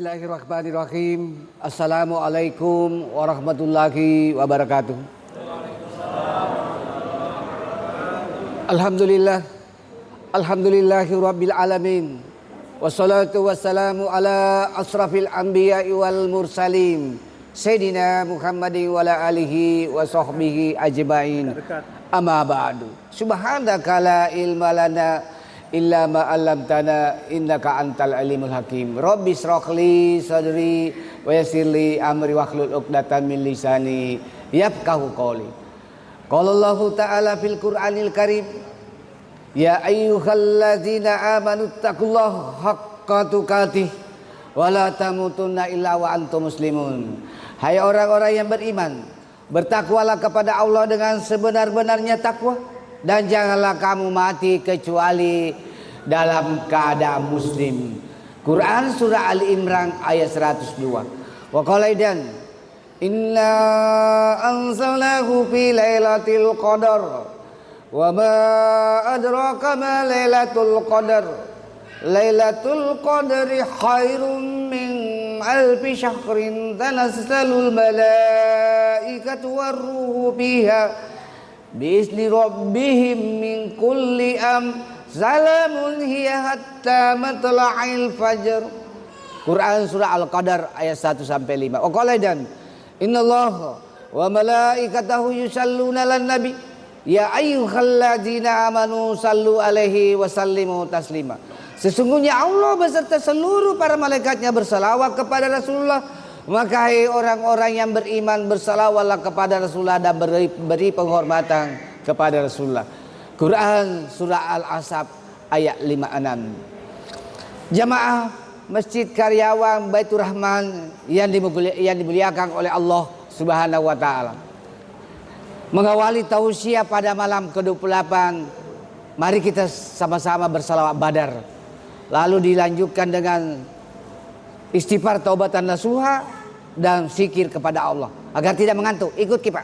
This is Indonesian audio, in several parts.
Bismillahirrahmanirrahim. Assalamualaikum warahmatullahi wabarakatuh. Alhamdulillah. Alhamdulillahirabbil alamin. Wassalatu wassalamu ala asrafil anbiya'i wal mursalin. Sayyidina Muhammadin wa ala alihi wa sahbihi ajma'in. Amma ba'du. Subhanaka la ilma lana illa ma 'allamtana innaka antal alimul hakim. Rabbi shrahli sadri wa yassirli amri wahlul 'uqdatam min lisani yafqahu qawli. Qala Allah ta'ala fil Qur'anil Karim, ya ayyuhalladzina amanu taqullaha haqqa tuqatih wa la tamutunna illa wa antum muslimun. Hai orang-orang yang beriman, bertakwalah kepada Allah dengan sebenar-benarnya takwa, dan janganlah kamu mati kecuali dalam keadaan muslim. Quran surah Ali Imran ayat 102. Wa qala aidan inna anzalnahu fi lailatul qadar wa ma adraka ma lailatul qadar. Lailatul qadri khairum min alfi syahrin tanazalul malaikatu warruhu fiha biizni rabbihim min kulli salamun hiya hatta matla'il fajr. Quran surah Al-Qadar ayat 1 sampai 5. Wa qala dan innallaha wa malaikatahu yusalluna 'alan nabi ya ayyuhalladzina amanu sallu alaihi wa sallimu taslima. Sesungguhnya Allah beserta seluruh para malaikatnya bersalawat kepada Rasulullah. Maka hai orang-orang yang beriman, bersalawatlah kepada Rasulullah dan beri penghormatan kepada Rasulullah. Quran surah Al-Ahzab ayat 56. Jamaah Masjid Karyawan Baitur Rahman yang dimuliakan oleh Allah Subhanahu wa taala. Mengawali tausiah pada malam ke-28, mari kita sama-sama bersalawat badar. Lalu dilanjutkan dengan istighfar taubatan nasuha dan zikir kepada Allah agar tidak mengantuk. Ikut kita.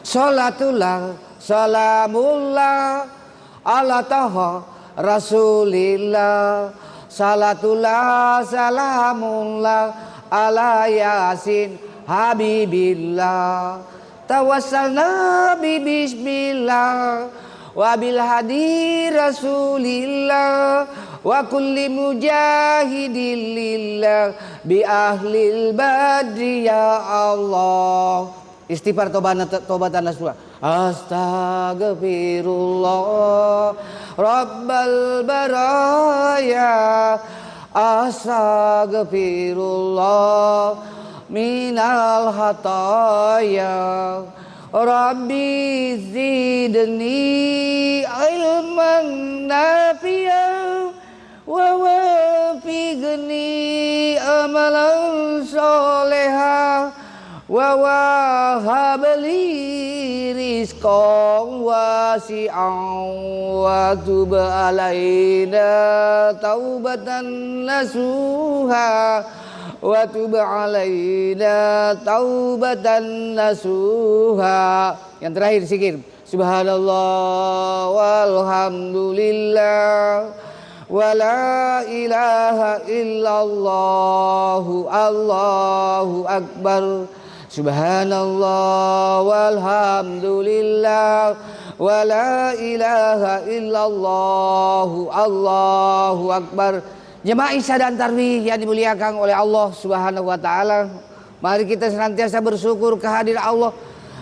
Salatullah salamullah ala taha rasulillah. Salatullah salamullah ala yasin habibillah. Tawassalna bi bismillah wa bil hadi rasulillah wa kulli mujahidin lillah bi ahlil badri ya Allah. Istighfar taubatan nasuha. Astaghfirullah rabbal baraya. Astaghfirullah minal hataya. Rabbi zidni ilman nafi'an wa wafiqni amalan soleha wa wahabli rizqan wasi'an wa tub alaina taubatan nasuha wa tub alaina taubatan nasuha. Yang terakhir zikir subhanallah walhamdulillah wa la ilaha illallah Allahu akbar. Subhanallah walhamdulillah wa la ilaha illallah Allahu akbar. Jemaah Isya dan Tarawih yang dimuliakan oleh Allah Subhanahu wa taala, mari kita senantiasa bersyukur kehadiran Allah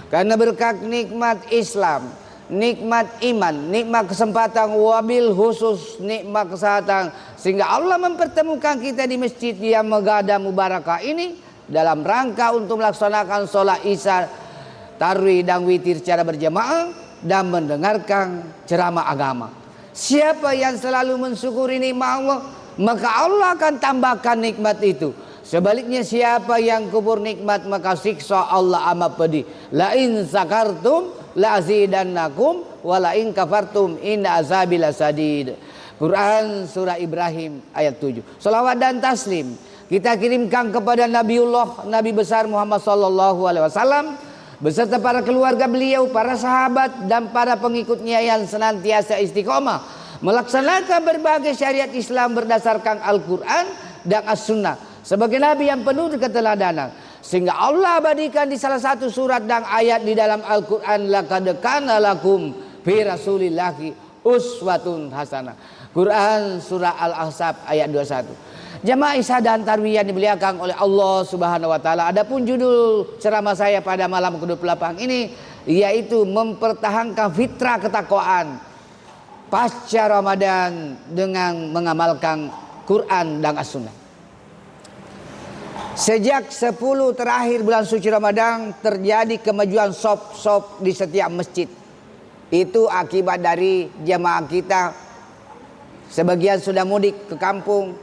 karena berkat nikmat Islam, nikmat iman, nikmat kesempatan, wabil khusus nikmat kesehatan, sehingga Allah mempertemukan kita di masjid yang megah dan mubarakah ini dalam rangka untuk melaksanakan sholat Isya, Tarawih dan witir secara berjamaah dan mendengarkan ceramah agama. Siapa yang selalu mensyukuri nikmat Allah, maka Allah akan tambahkan nikmat itu. Sebaliknya siapa yang kubur nikmat, maka siksa Allah amat pedih. La in sakartum la azidannakum wa la in kafartum inna azabi lasadid. Quran surah Ibrahim ayat 7. Salawat dan taslim kita kirimkan kepada Nabiullah Nabi besar Muhammad sallallahu alaihi wasallam beserta para keluarga beliau, para sahabat dan para pengikutnya yang senantiasa istiqomah melaksanakan berbagai syariat Islam berdasarkan Al-Quran dan As-Sunnah, sebagai nabi yang penuh keteladanan, sehingga Allah abadikan di salah satu surat dan ayat di dalam Al-Quran, laqad kana lakum fi rasulillahi uswatun hasanah. Quran surah Al-Ahzab ayat 21. Jamaah Isya dan Tarwiyah dimuliakan oleh Allah Subhanahu wa taala. Adapun judul ceramah saya pada malam ke-28 ini yaitu mempertahankan fitrah ketakwaan pasca Ramadan dengan mengamalkan Quran dan As-Sunnah. Sejak 10 terakhir bulan suci Ramadan terjadi kemajuan sop-sop di setiap masjid. Itu akibat dari jamaah kita. Sebagian sudah mudik ke kampung,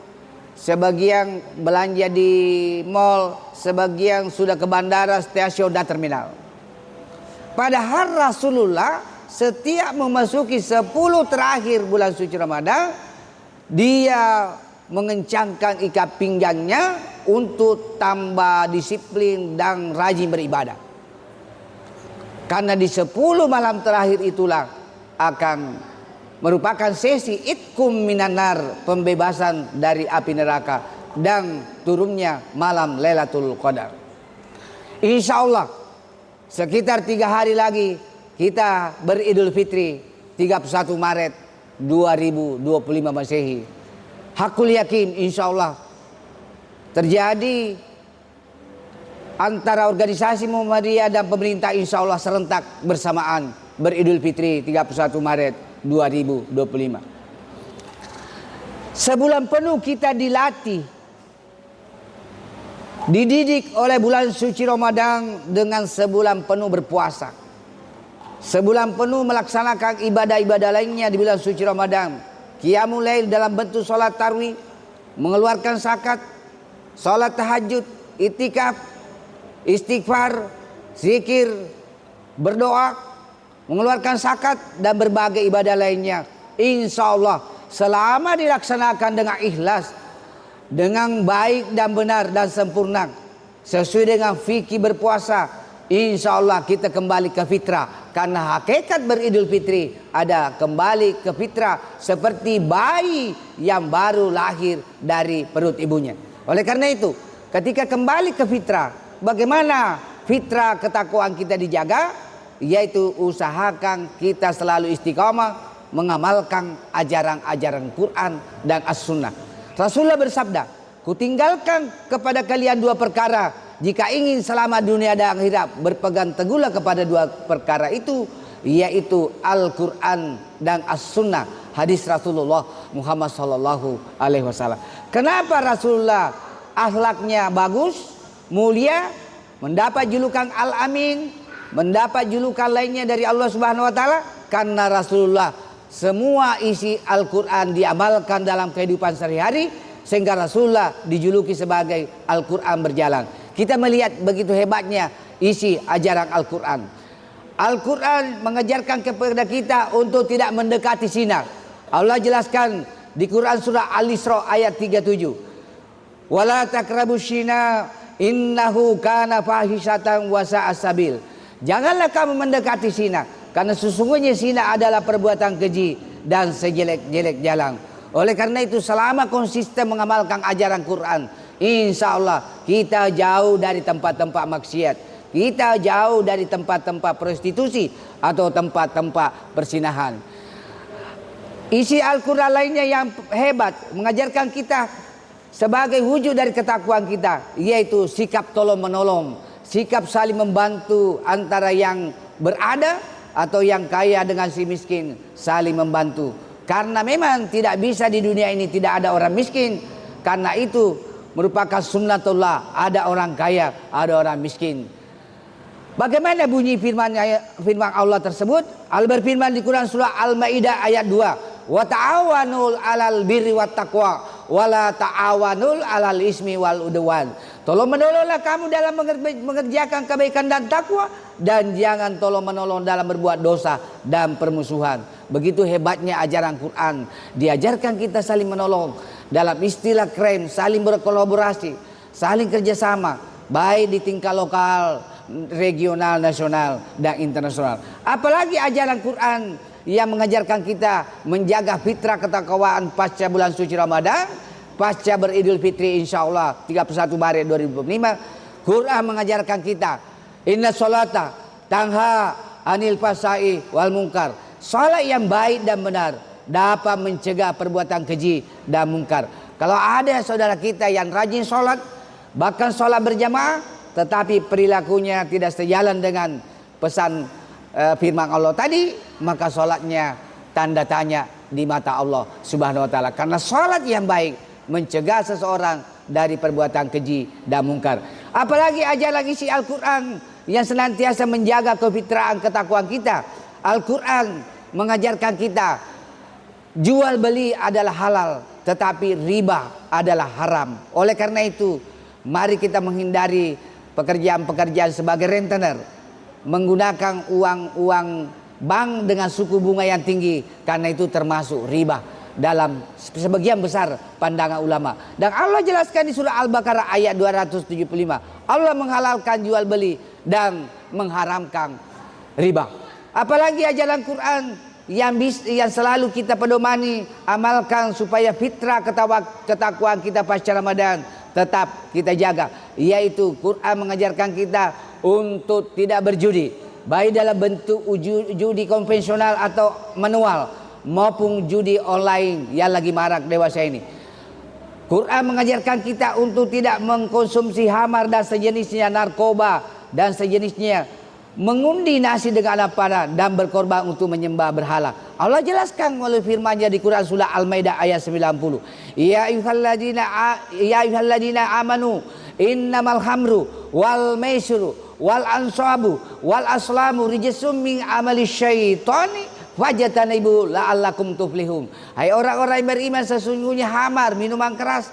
sebagian belanja di mal, sebagian sudah ke bandara, stasiun dan terminal. Padahal Rasulullah setiap memasuki 10 terakhir bulan suci Ramadan, dia mengencangkan ikat pinggangnya untuk tambah disiplin dan rajin beribadah. Karena di 10 malam terakhir itulah akan merupakan sesi itkum minanar, pembebasan dari api neraka, dan turunnya malam Lailatul Qadar. Insya Allah sekitar 3 hari lagi kita beridul fitri 31 Maret 2025 Masehi. Hakul yakin insya Allah terjadi antara organisasi Muhammadiyah dan pemerintah insya Allah serentak bersamaan beridul fitri 31 Maret 2025. Sebulan penuh kita dilatih, dididik oleh bulan suci Ramadan dengan sebulan penuh berpuasa, sebulan penuh melaksanakan ibadah-ibadah lainnya di bulan suci Ramadan. Qiyamul Lail dalam bentuk sholat tarawih, mengeluarkan zakat, sholat tahajud, itikaf, istighfar, zikir, berdoa, mengeluarkan zakat dan berbagai ibadah lainnya. Insya Allah selama dilaksanakan dengan ikhlas, dengan baik dan benar dan sempurna, sesuai dengan fikih berpuasa, insya Allah kita kembali ke fitrah. Karena hakikat beridul fitri ada kembali ke fitrah seperti bayi yang baru lahir dari perut ibunya. Oleh karena itu, ketika kembali ke fitrah, bagaimana fitrah ketakwaan kita dijaga? Yaitu usahakan kita selalu istiqamah mengamalkan ajaran-ajaran Quran dan As-Sunnah. Rasulullah bersabda, kutinggalkan kepada kalian 2 perkara. Jika ingin selamat dunia dan akhirat, berpegang teguhlah kepada 2 perkara itu, yaitu Al-Quran dan As-Sunnah, hadis Rasulullah Muhammad sallallahu alaihi wasallam. Kenapa Rasulullah akhlaknya bagus, mulia, mendapat julukan Al-Amin, mendapat julukan lainnya dari Allah Subhanahu wa taala? Karena Rasulullah semua isi Al-Quran diamalkan dalam kehidupan sehari-hari, sehingga Rasulullah dijuluki sebagai Al-Quran berjalan. Kita melihat begitu hebatnya isi ajaran Al-Quran. Al-Quran mengajarkan kepada kita untuk tidak mendekati zina. Allah jelaskan di Quran surah Al-Isra ayat 37. Wala taqrabus zina innahu kana fahisyatan wa sa'a sabil. Janganlah kamu mendekati zina, karena sesungguhnya zina adalah perbuatan keji dan sejelek-jelek jalan. Oleh karena itu selama konsisten mengamalkan ajaran Quran, insya Allah kita jauh dari tempat-tempat maksiat, kita jauh dari tempat-tempat prostitusi atau tempat-tempat persinahan. Isi Al-Quran lainnya yang hebat mengajarkan kita sebagai wujud dari ketakwaan kita, yaitu sikap tolong menolong, sikap saling membantu antara yang berada atau yang kaya dengan si miskin, saling membantu. Karena memang tidak bisa di dunia ini tidak ada orang miskin. Karena itu merupakan sunnatullah, ada orang kaya, ada orang miskin. Bagaimana bunyi firman Allah tersebut? Allah berfirman di Quran surah Al-Maidah ayat 2. Wa ta'awanul 'alal birri wat taqwa wa la ta'awanul 'alal ismi wal udwan. Tolong menolonglah kamu dalam mengerjakan kebaikan dan takwa, dan jangan tolong menolong dalam berbuat dosa dan permusuhan. Begitu hebatnya ajaran Quran. Diajarkan kita saling menolong. Dalam istilah keren, saling berkolaborasi, saling kerjasama, baik di tingkat lokal, regional, nasional, dan internasional. Apalagi ajaran Quran yang mengajarkan kita menjaga fitrah ketakwaan pasca bulan suci Ramadan, pasca beridul fitri insyaallah 31 Maret 2025, Quran mengajarkan kita inna sholata tanha anil fasai wal munkar. Salat yang baik dan benar dapat mencegah perbuatan keji dan mungkar. Kalau ada saudara kita yang rajin sholat, bahkan sholat berjamaah, tetapi perilakunya tidak sejalan dengan pesan firman Allah tadi, maka sholatnya tanda tanya di mata Allah Subhanahu wa taala. Karena sholat yang baik mencegah seseorang dari perbuatan keji dan mungkar. Apalagi ajaran isi Al-Quran yang senantiasa menjaga kefitraan ketakwaan kita. Al-Quran mengajarkan kita jual beli adalah halal, tetapi riba adalah haram. Oleh karena itu, mari kita menghindari pekerjaan-pekerjaan sebagai rentenir, menggunakan uang bank dengan suku bunga yang tinggi, karena itu termasuk riba dalam sebagian besar pandangan ulama. Dan Allah jelaskan di surah Al-Baqarah ayat 275, Allah menghalalkan jual beli dan mengharamkan riba. Apalagi ajaran Quran yang selalu kita pedomani, amalkan supaya fitrah ketakwaan kita pasca Ramadan tetap kita jaga, yaitu Quran mengajarkan kita untuk tidak berjudi, baik dalam bentuk judi konvensional atau manual maupun judi online yang lagi marak dewasa ini. Quran mengajarkan kita untuk tidak mengkonsumsi khamar dan sejenisnya, narkoba dan sejenisnya, mengundi nasi dengan anak panah dan berkorban untuk menyembah berhala. Allah jelaskan melalui firman-Nya di Quran surah Al-Maidah ayat 90. Ya ayyuhalladzina amanu innamal khamru wal maisiru wal ansabu wal aslamu rijsum min amali syaitani fajtanibu la'allakum tuflihun. Hai orang-orang yang beriman, sesungguhnya khamar, minuman keras,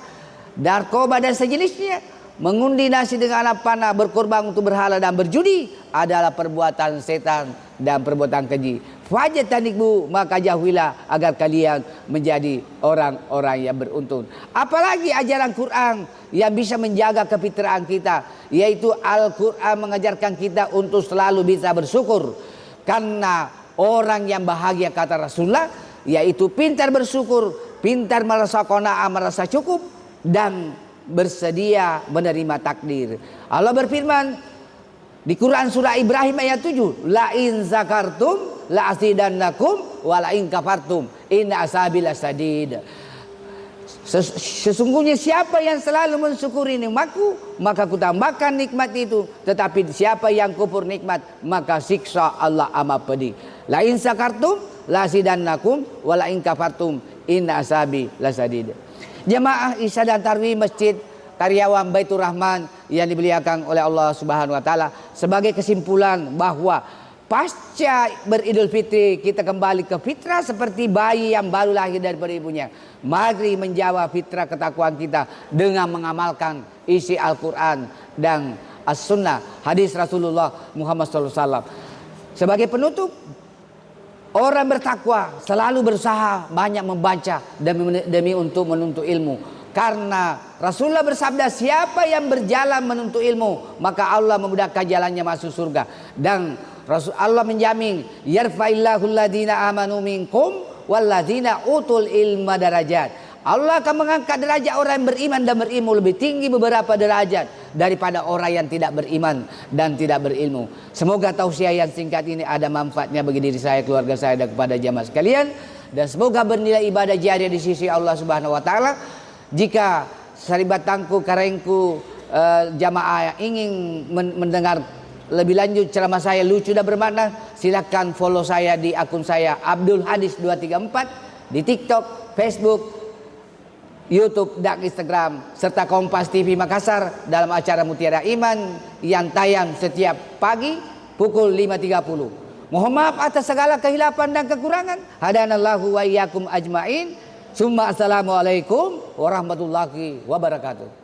narkoba dan sejenisnya, mengundi nasi dengan anak panah, berkorban untuk berhala dan berjudi adalah perbuatan setan dan perbuatan keji. Fajtanibu, maka jauhilah agar kalian menjadi orang-orang yang beruntung. Apalagi ajaran Quran yang bisa menjaga kefitraan kita, yaitu Al-Quran mengajarkan kita untuk selalu bisa bersyukur. Karena orang yang bahagia, kata Rasulullah, yaitu pintar bersyukur, pintar merasa qanaah, merasa cukup, dan bersedia menerima takdir. Allah berfirman di Quran surah Ibrahim ayat 7, la in zakartum la azidannakum wa la in kafartum inna azabi lasadid. Sesungguhnya siapa yang selalu mensyukuri nikmatku, maka kutambahkan nikmat itu. Tetapi siapa yang kufur nikmat, maka siksa Allah amat pedih. La in zakartum la azidannakum wa la in kafartum inna azabi lasadid. Jemaah Isya dan Tarwih Masjid Karyawan Baitur Rahman yang dimuliakan oleh Allah Subhanahu wa taala, sebagai kesimpulan bahwa pasca beridul fitri kita kembali ke fitrah seperti bayi yang baru lahir daripada ibunya. Mari menjawab fitrah ketakwaan kita dengan mengamalkan isi Al-Quran dan As-Sunnah, hadis Rasulullah Muhammad SAW. Sebagai penutup, orang bertakwa selalu berusaha banyak membaca demi untuk menuntut ilmu. Karena Rasulullah bersabda, siapa yang berjalan menuntut ilmu, maka Allah memudahkan jalannya masuk surga. Dan Allah menjamin, yarfa'illahu alladhina amanu minkum walladhina utul ilma darajat. Allah akan mengangkat derajat orang yang beriman dan berilmu lebih tinggi beberapa derajat daripada orang yang tidak beriman dan tidak berilmu. Semoga tausiah yang singkat ini ada manfaatnya bagi diri saya, keluarga saya, dan kepada jamaah sekalian. Dan semoga bernilai ibadah jariah di sisi Allah Subhanahu wa taala. Jika saribatangku, karengku, jamaah yang ingin mendengar lebih lanjut ceramah saya lucu dan bermakna, silakan follow saya di akun saya Abdul Hadis 234 di TikTok, Facebook, YouTube dan Instagram, serta Kompas TV Makassar dalam acara Mutiara Iman yang tayang setiap pagi pukul 5.30. Mohon maaf atas segala kehilapan dan kekurangan. Hadanallahu wa iyyakum ajmain. Summa assalamualaikum warahmatullahi wabarakatuh.